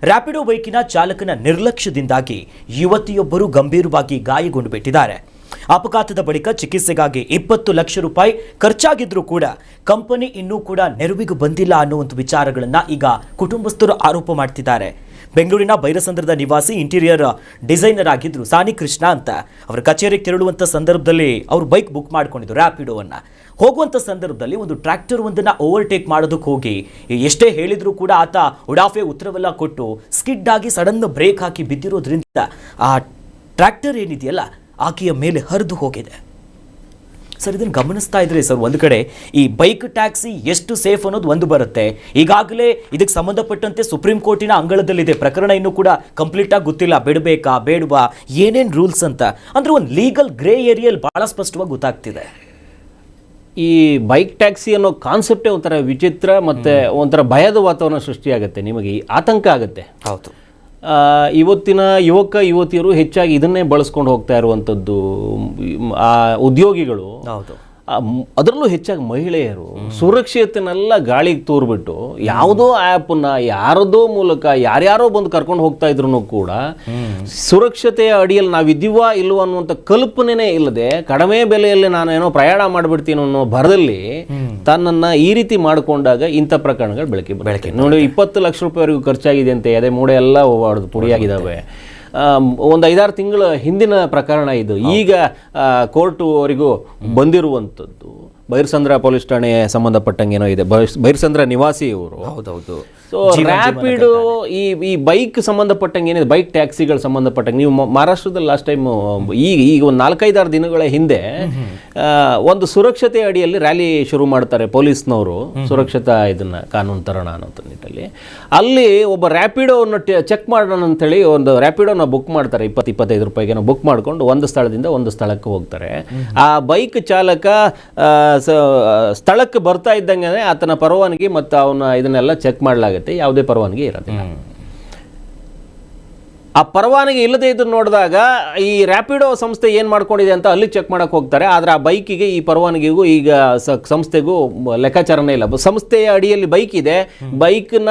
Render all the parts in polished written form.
ರ್ಯಾಪಿಡೋ ಬೈಕಿನ ಚಾಲಕನ ನಿರ್ಲಕ್ಷ್ಯದಿಂದಾಗಿ ಯುವತಿಯೊಬ್ಬರು ಗಂಭೀರವಾಗಿ ಗಾಯಗೊಂಡು ಬಿಟ್ಟಿದ್ದಾರೆ. ಅಪಘಾತದ ಬಳಿಕ ಚಿಕಿತ್ಸೆಗಾಗಿ 20 ಲಕ್ಷ ರೂಪಾಯಿ ಖರ್ಚಾಗಿದ್ರೂ ಕೂಡ ಕಂಪನಿ ಇನ್ನೂ ಕೂಡ ನೆರವಿಗೆ ಬಂದಿಲ್ಲ ಅನ್ನುವಂಥ ವಿಚಾರಗಳನ್ನು ಈಗ ಕುಟುಂಬಸ್ಥರು ಆರೋಪ ಮಾಡ್ತಿದ್ದಾರೆ. ಬೆಂಗಳೂರಿನ ಬೈರಸಂದ್ರದ ನಿವಾಸಿ ಇಂಟೀರಿಯರ್ ಡಿಸೈನರ್ ಆಗಿದ್ರು ಸಾನಿ ಕೃಷ್ಣ ಅಂತ. ಅವರ ಕಚೇರಿಗೆ ತೆರಳುವಂಥ ಸಂದರ್ಭದಲ್ಲಿ ಅವರು ಬೈಕ್ ಬುಕ್ ಮಾಡ್ಕೊಂಡಿದ್ರು ರ್ಯಾಪಿಡೋವನ್ನು. ಹೋಗುವಂಥ ಸಂದರ್ಭದಲ್ಲಿ ಒಂದು ಟ್ರ್ಯಾಕ್ಟರ್ ಒಂದನ್ನು ಓವರ್ಟೇಕ್ ಮಾಡೋದಕ್ಕೆ ಹೋಗಿ ಎಷ್ಟೇ ಹೇಳಿದರೂ ಕೂಡ ಆತ ಉಡಾಫೆ ಉತ್ತರವೆಲ್ಲ ಕೊಟ್ಟು ಸ್ಕಿಡ್ ಆಗಿ ಸಡನ್ ಬ್ರೇಕ್ ಹಾಕಿ ಬಿದ್ದಿರೋದ್ರಿಂದ ಆ ಟ್ರ್ಯಾಕ್ಟರ್ ಏನಿದೆಯಲ್ಲ ಆಕೆಯ ಮೇಲೆ ಹರಿದು ಹೋಗಿದೆ. ಸರ್, ಇದನ್ನು ಗಮನಿಸ್ತಾ ಇದ್ರೆ ಸರ್, ಒಂದು ಕಡೆ ಈ ಬೈಕ್ ಟ್ಯಾಕ್ಸಿ ಎಷ್ಟು ಸೇಫ್ ಅನ್ನೋದು ಒಂದು ಬರುತ್ತೆ. ಈಗಾಗಲೇ ಇದಕ್ಕೆ ಸಂಬಂಧಪಟ್ಟಂತೆ ಸುಪ್ರೀಂ ಕೋರ್ಟಿನ ಅಂಗಳದಲ್ಲಿದೆ ಪ್ರಕರಣ, ಇನ್ನೂ ಕೂಡ ಕಂಪ್ಲೀಟ್ ಆಗಿ ಗೊತ್ತಿಲ್ಲ ಬೇಡಬೇಕಾ ಬೇಡವಾ ಏನೇನು ರೂಲ್ಸ್ ಅಂತ. ಅಂದ್ರೆ ಒಂದು ಲೀಗಲ್ ಗ್ರೇ ಏರಿಯಲ್ಲಿ ಬಹಳ ಸ್ಪಷ್ಟವಾಗಿ ಗೊತ್ತಾಗ್ತಿದೆ. ಈ ಬೈಕ್ ಟ್ಯಾಕ್ಸಿ ಅನ್ನೋ ಕಾನ್ಸೆಪ್ಟೇ ಒಂಥರ ವಿಚಿತ್ರ ಮತ್ತು ಒಂಥರ ಭಯದ ವಾತಾವರಣ ಸೃಷ್ಟಿಯಾಗುತ್ತೆ, ನಿಮಗೆ ಆತಂಕ ಆಗುತ್ತೆ. ಹೌದು, ಇವತ್ತಿನ ಯುವತಿಯರು ಹೆಚ್ಚಾಗಿ ಇದನ್ನೇ ಬಳಸ್ಕೊಂಡು ಹೋಗ್ತಾ ಇರುವಂಥದ್ದು. ಆ ಉದ್ಯೋಗಿಗಳು, ಹೌದು, ಅದರಲ್ಲೂ ಹೆಚ್ಚಾಗಿ ಮಹಿಳೆಯರು ಸುರಕ್ಷತೆನೆಲ್ಲ ಗಾಳಿಗೆ ತೂರ್ಬಿಟ್ಟು ಯಾವುದೋ ಆ್ಯಪನ್ನ ಯಾರದೋ ಮೂಲಕ ಯಾರ್ಯಾರೋ ಬಂದು ಕರ್ಕೊಂಡು ಹೋಗ್ತಾ ಇದ್ರು ಕೂಡ ಸುರಕ್ಷತೆಯ ಅಡಿಯಲ್ಲಿ ನಾವಿದ್ದೀವಾ ಇಲ್ವಾ ಅನ್ನುವಂಥ ಕಲ್ಪನೆನೇ ಇಲ್ಲದೆ ಕಡಿಮೆ ಬೆಲೆಯಲ್ಲಿ ನಾನು ಏನೋ ಪ್ರಯಾಣ ಮಾಡಿಬಿಡ್ತೀನಿ ಅನ್ನೋ ಭರದಲ್ಲಿ ತನ್ನನ್ನು ಈ ರೀತಿ ಮಾಡಿಕೊಂಡಾಗ ಇಂಥ ಪ್ರಕರಣಗಳು ಬೆಳಕಿಗೆ ನೋಡಿ. 20 ಲಕ್ಷ ರೂಪಾಯಿವರೆಗೂ ಖರ್ಚಾಗಿದೆ ಅಂತೆ, ಅದೇ ಮೂಡೆ ಎಲ್ಲ ಪುಡಿಯಾಗಿದ್ದಾವೆ. ಒಂದು 5-6 ತಿಂಗಳ ಹಿಂದಿನ ಪ್ರಕರಣ ಇದು. ಈಗ ಕೋರ್ಟ್ವರೆಗೂ ಬಂದಿರುವಂಥದ್ದು. ಬೈರಸಂದ್ರ ಪೊಲೀಸ್ ಠಾಣೆ ಸಂಬಂಧಪಟ್ಟಂಗೆ ಏನೋ ಇದೆ, ಬೈರಸಂದ್ರ ನಿವಾಸಿ ಇವರು. ಹೌದೌದು. ಸೊ ರ್ಯಾಪಿಡ್ ಈ ಬೈಕ್ ಸಂಬಂಧಪಟ್ಟಂಗೆ ಏನಿದೆ, ಬೈಕ್ ಟ್ಯಾಕ್ಸಿಗಳು ಸಂಬಂಧಪಟ್ಟಂಗೆ ನೀವು ಮಹಾರಾಷ್ಟ್ರದಲ್ಲಿ ಲಾಸ್ಟ್ ಟೈಮ್ ಈಗ ಒಂದು 4-5 ದಿನಗಳ ಹಿಂದೆ ಒಂದು ಸುರಕ್ಷತೆ ಅಡಿಯಲ್ಲಿ ರ್ಯಾಲಿ ಶುರು ಮಾಡ್ತಾರೆ ಪೊಲೀಸ್ನವರು, ಸುರಕ್ಷತಾ ಇದನ್ನ ಕಾನೂನು ತರೋಣ ಅನ್ನೋ ನಿಟ್ಟಲ್ಲಿ. ಅಲ್ಲಿ ಒಬ್ಬ ರ್ಯಾಪಿಡೋವನ್ನು ಚೆಕ್ ಮಾಡೋಣ ಅಂತೇಳಿ ಒಂದು ರ್ಯಾಪಿಡೋನ ಬುಕ್ ಮಾಡ್ತಾರೆ. 20-25 ರೂಪಾಯಿಗೆ ಬುಕ್ ಮಾಡ್ಕೊಂಡು ಒಂದು ಸ್ಥಳದಿಂದ ಒಂದು ಸ್ಥಳಕ್ಕೆ ಹೋಗ್ತಾರೆ. ಆ ಬೈಕ್ ಚಾಲಕ ಸ್ಥಳಕ್ಕೆ ಬರ್ತಾ ಇದ್ದಂಗೆ ಆತನ ಪರವಾನಗಿ ಮತ್ತು ಅವನ ಇದನ್ನೆಲ್ಲ ಚೆಕ್ ಮಾಡಲಾಗುತ್ತೆ. ಯಾವುದೇ ಪರವಾನಗಿ ಇರೋದಿಲ್ಲ. ಆ ಪರವಾನಗಿ ಇಲ್ಲದೆ ಇದನ್ನು ನೋಡಿದಾಗ ಈ ರ್ಯಾಪಿಡೋ ಸಂಸ್ಥೆ ಏನು ಮಾಡ್ಕೊಂಡಿದೆ ಅಂತ ಅಲ್ಲಿ ಚೆಕ್ ಮಾಡಕ್ಕೆ ಹೋಗ್ತಾರೆ. ಆದರೆ ಆ ಬೈಕಿಗೆ ಈ ಪರವಾನಗಿಗೂ ಈಗ ಸಂಸ್ಥೆಗೂ ಲೆಕ್ಕಾಚಾರನೇ ಇಲ್ಲ. ಸಂಸ್ಥೆಯ ಅಡಿಯಲ್ಲಿ ಬೈಕ್ ಇದೆ, ಬೈಕ್ನ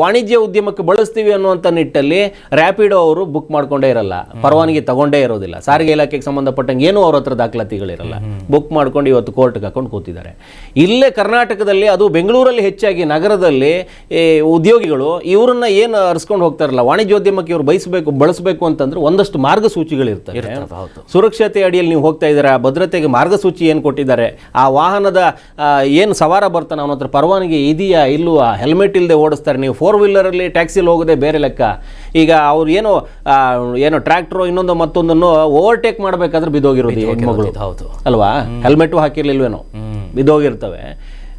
ವಾಣಿಜ್ಯ ಉದ್ಯಮಕ್ಕೆ ಬಳಸ್ತೀವಿ ಅನ್ನುವಂಥ ನಿಟ್ಟಲ್ಲಿ ರ್ಯಾಪಿಡೋ ಅವರು ಬುಕ್ ಮಾಡ್ಕೊಂಡೇ ಇರಲ್ಲ, ಪರವಾನಗಿ ತಗೊಂಡೇ ಇರೋದಿಲ್ಲ. ಸಾರಿಗೆ ಇಲಾಖೆಗೆ ಸಂಬಂಧಪಟ್ಟಂಗೆ ಏನೂ ಅವ್ರ ಹತ್ರ ದಾಖಲಾತಿಗಳಿರಲ್ಲ. ಬುಕ್ ಮಾಡ್ಕೊಂಡು ಇವತ್ತು ಕೋರ್ಟ್ಗೆ ಹಾಕೊಂಡು ಕೂತಿದ್ದಾರೆ. ಇಲ್ಲೇ ಕರ್ನಾಟಕದಲ್ಲಿ, ಅದು ಬೆಂಗಳೂರಲ್ಲಿ ಹೆಚ್ಚಾಗಿ ನಗರದಲ್ಲಿ ಉದ್ಯೋಗಿಗಳು ಇವರನ್ನ ಏನು ಅರ್ಸ್ಕೊಂಡು ಹೋಗ್ತಾರಲ್ಲ, ವಾಣಿಜ್ಯೋದ್ಯಮಕ್ಕೆ ಇವರು ಬಳಸಬೇಕು ಅಂತಂದ್ರೆ ಒಂದಷ್ಟು ಮಾರ್ಗಸೂಚಿಗಳಿರ್ತವೆ. ಸುರಕ್ಷತೆ ಅಡಿಯಲ್ಲಿ ನೀವು ಹೋಗ್ತಾ ಇದ್ದೀರಾ, ಭದ್ರತೆಗೆ ಮಾರ್ಗಸೂಚಿ ಏನು ಕೊಟ್ಟಿದ್ದಾರೆ, ಆ ವಾಹನದ ಏನು ಸವಾರ ಬರ್ತಾನೆ ಅವನ ಹತ್ರ ಪರವಾನಗಿ ಇದೆಯಾ ಇಲ್ವಾ, ಹೆಲ್ಮೆಟ್ ಇಲ್ಲದೆ ಓಡಿಸ್ತಾರೆ. ನೀವು 4 ವೀಲರಲ್ಲಿ ಟ್ಯಾಕ್ಸಿಲಿ ಹೋಗೋದೇ ಬೇರೆ ಲೆಕ್ಕ. ಈಗ ಅವ್ರು ಏನೋ ಟ್ರ್ಯಾಕ್ಟರ್ ಇನ್ನೊಂದು ಮತ್ತೊಂದನ್ನು ಓವರ್ಟೇಕ್ ಮಾಡಬೇಕಾದ್ರೆ ಬಿದ್ದೋಗಿರೋದು ಹೆಣ್ಮಗಳು ಅಲ್ವಾ, ಹೆಲ್ಮೆಟು ಹಾಕಿರ್ಲಿಲ್ವೇನೋ, ಬಿದ್ದೋಗಿರ್ತವೆ.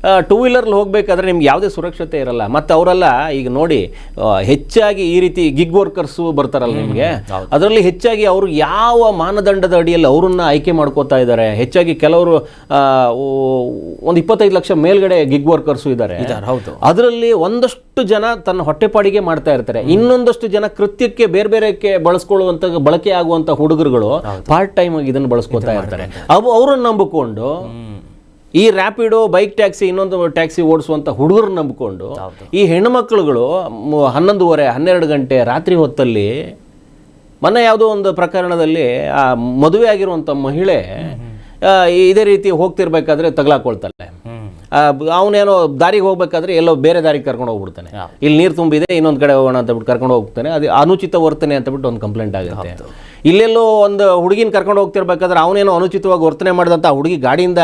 2 ವೀಲರ್ಲಿ ಹೋಗಬೇಕಾದ್ರೆ ನಿಮ್ಗೆ ಯಾವುದೇ ಸುರಕ್ಷತೆ ಇರಲ್ಲ. ಮತ್ತು ಅವರೆಲ್ಲ ಈಗ ನೋಡಿ, ಹೆಚ್ಚಾಗಿ ಈ ರೀತಿ ಗಿಗ್ ವರ್ಕರ್ಸು ಬರ್ತಾರಲ್ಲ ನಿಮಗೆ, ಅದರಲ್ಲಿ ಹೆಚ್ಚಾಗಿ ಅವರು ಯಾವ ಮಾನದಂಡದ ಅಡಿಯಲ್ಲಿ ಅವರನ್ನ ಆಯ್ಕೆ ಮಾಡ್ಕೋತಾ ಇದ್ದಾರೆ. ಹೆಚ್ಚಾಗಿ ಕೆಲವರು ಒಂದು 25 ಲಕ್ಷ ಮೇಲ್ಗಡೆ ಗಿಗ್ ವರ್ಕರ್ಸು ಇದ್ದಾರೆ. ಅದರಲ್ಲಿ ಒಂದಷ್ಟು ಜನ ತನ್ನ ಹೊಟ್ಟೆಪಾಡಿಗೆ ಮಾಡ್ತಾ ಇರ್ತಾರೆ, ಇನ್ನೊಂದಷ್ಟು ಜನ ಕೃತ್ಯಕ್ಕೆ ಬೇರೆ ಬೇರೆಕ್ಕೆ ಬಳಸ್ಕೊಳ್ಳುವಂಥ ಬಳಕೆ ಆಗುವಂಥ ಹುಡುಗರುಗಳು ಪಾರ್ಟ್ ಟೈಮ್ ಆಗಿ ಇದನ್ನು ಬಳಸ್ಕೋತಾ ಇರ್ತಾರೆ. ಅವರನ್ನು ನಂಬಿಕೊಂಡು ಈ ರ್ಯಾಪಿಡೋ, ಬೈಕ್ ಟ್ಯಾಕ್ಸಿ, ಇನ್ನೊಂದು ಟ್ಯಾಕ್ಸಿ ಓಡಿಸುವಂಥ ಹುಡುಗರನ್ನ ನಂಬಿಕೊಂಡು ಈ ಹೆಣ್ಣುಮಕ್ಕಳುಗಳು 11:30-12 ಗಂಟೆ ರಾತ್ರಿ ಹೊತ್ತಲ್ಲಿ, ಮೊನ್ನೆ ಯಾವುದೋ ಒಂದು ಪ್ರಕರಣದಲ್ಲಿ ಆ ಮದುವೆ ಆಗಿರುವಂಥ ಮಹಿಳೆ ಇದೇ ರೀತಿ ಹೋಗ್ತಿರ್ಬೇಕಾದ್ರೆ ತಗಲಾಕೊಳ್ತಾಳೆ. ಅವನೇನೋ ದಾರಿಗೆ ಹೋಗ್ಬೇಕಾದ್ರೆ ಎಲ್ಲೋ ಬೇರೆ ದಾರಿಗೆ ಕರ್ಕೊಂಡು ಹೋಗ್ಬಿಡ್ತಾನೆ. ಇಲ್ಲಿ ನೀರು ತುಂಬಿದೆ, ಇನ್ನೊಂದು ಕಡೆ ಹೋಗೋಣ ಅಂತ ಬಿಟ್ಟು ಕರ್ಕೊಂಡು ಹೋಗ್ತಾನೆ. ಅದು ಅನುಚಿತ ವರ್ತನೆ ಅಂತ ಬಿಟ್ಟು ಒಂದು ಕಂಪ್ಲೇಂಟ್ ಆಗುತ್ತೆ. ಇಲ್ಲೆಲ್ಲೋ ಒಂದು ಹುಡುಗಿನ ಕರ್ಕೊಂಡು ಹೋಗ್ತಿರ್ಬೇಕಾದ್ರೆ ಅವನೇನೋ ಅನುಚಿತವಾಗಿ ವರ್ತನೆ ಮಾಡಿದಂಥ ಹುಡುಗಿ ಗಾಡಿಯಿಂದ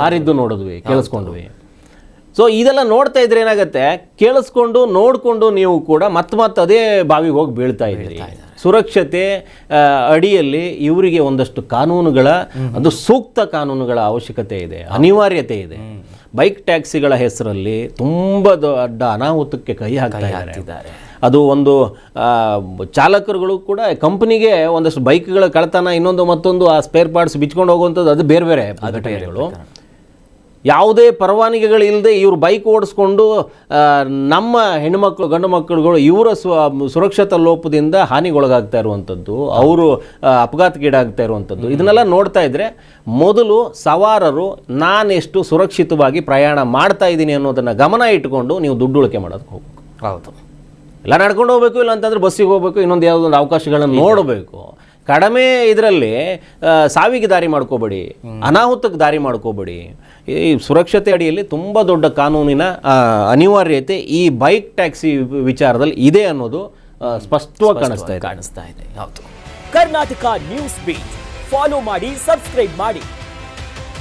ಹಾರಿದ್ದು ನೋಡಿದ್ವಿ, ಕೇಳಿಸ್ಕೊಂಡ್ವಿ. ಸೊ ಇದೆಲ್ಲ ನೋಡ್ತಾ ಇದ್ರೆ ಏನಾಗುತ್ತೆ, ಕೇಳಿಸ್ಕೊಂಡು ನೋಡಿಕೊಂಡು ನೀವು ಕೂಡ ಮತ್ತೆ ಅದೇ ಬಾವಿಗೆ ಹೋಗಿ ಬೀಳ್ತಾ ಇದ್ದೀರಿ. ಸುರಕ್ಷತೆ ಅಡಿಯಲ್ಲಿ ಇವರಿಗೆ ಒಂದಷ್ಟು ಕಾನೂನುಗಳ, ಅದು ಸೂಕ್ತ ಕಾನೂನುಗಳ ಅವಶ್ಯಕತೆ ಇದೆ, ಅನಿವಾರ್ಯತೆ ಇದೆ. ಬೈಕ್ ಟ್ಯಾಕ್ಸಿಗಳ ಹೆಸರಲ್ಲಿ ತುಂಬ ದೊಡ್ಡ ಅನಾಹುತಕ್ಕೆ ಕೈ ಹಾಕ್ತಾ ಇದ್ದಾರೆ. ಅದು ಒಂದು ಚಾಲಕರುಗಳು ಕೂಡ ಕಂಪನಿಗೆ ಒಂದಷ್ಟು ಬೈಕ್ಗಳ ಕಳ್ತನ, ಇನ್ನೊಂದು ಮತ್ತೊಂದು ಆ ಸ್ಪೇರ್ ಪಾರ್ಟ್ಸ್ ಬಿಚ್ಕೊಂಡು ಹೋಗುವಂಥದ್ದು, ಅದು ಬೇರೆ ಬೇರೆ ಘಟನೆಗಳು. ಯಾವುದೇ ಪರವಾನಗಿಗಳಿಲ್ಲದೆ ಇವರು ಬೈಕ್ ಓಡಿಸ್ಕೊಂಡು ನಮ್ಮ ಹೆಣ್ಣುಮಕ್ಕಳು, ಗಂಡು ಮಕ್ಕಳುಗಳು ಇವರ ಸುರಕ್ಷತಾ ಲೋಪದಿಂದ ಹಾನಿಗೊಳಗಾಗ್ತಾ ಇರುವಂಥದ್ದು, ಅವರು ಅಪಘಾತಕ್ಕೀಡಾಗ್ತಾ ಇರುವಂಥದ್ದು, ಇದನ್ನೆಲ್ಲ ನೋಡ್ತಾ ಇದ್ದರೆ ಮೊದಲು ಸವಾರರು ನಾನೆಷ್ಟು ಸುರಕ್ಷಿತವಾಗಿ ಪ್ರಯಾಣ ಮಾಡ್ತಾ ಇದ್ದೀನಿ ಅನ್ನೋದನ್ನು ಗಮನ ಇಟ್ಕೊಂಡು ನೀವು ದುಡ್ಡು ಉಳಿಕೆ ಮಾಡೋದಕ್ಕೆ ಹೋಗ್ಬೇಕು. ಹೌದು, ಎಲ್ಲ ನಡ್ಕೊಂಡು ಹೋಗ್ಬೇಕು, ಇಲ್ಲ ಅಂತಂದ್ರೆ ಬಸ್ಸಿಗೆ ಹೋಗ್ಬೇಕು, ಇನ್ನೊಂದು ಯಾವುದೊಂದು ಅವಕಾಶಗಳನ್ನು ನೋಡಬೇಕು. ಕಡಿಮೆ ಇದರಲ್ಲಿ ಸಾವಿಗೆ ದಾರಿ ಮಾಡ್ಕೋಬೇಡಿ, ಅನಾಹುತಕ್ಕೆ ದಾರಿ ಮಾಡ್ಕೋಬೇಡಿ. ಈ ಸುರಕ್ಷತೆ ಅಡಿಯಲ್ಲಿ ತುಂಬ ದೊಡ್ಡ ಕಾನೂನಿನ ಅನಿವಾರ್ಯತೆ ಈ ಬೈಕ್ ಟ್ಯಾಕ್ಸಿ ವಿಚಾರದಲ್ಲಿ ಇದೆ ಅನ್ನೋದು ಸ್ಪಷ್ಟವಾಗಿ ಕಾಣಿಸ್ತಾ ಇದೆ. ಹೌದು. ಕರ್ನಾಟಕ ನ್ಯೂಸ್ ಬೀಟ್ ಫಾಲೋ ಮಾಡಿ, ಸಬ್ಸ್ಕ್ರೈಬ್ ಮಾಡಿ.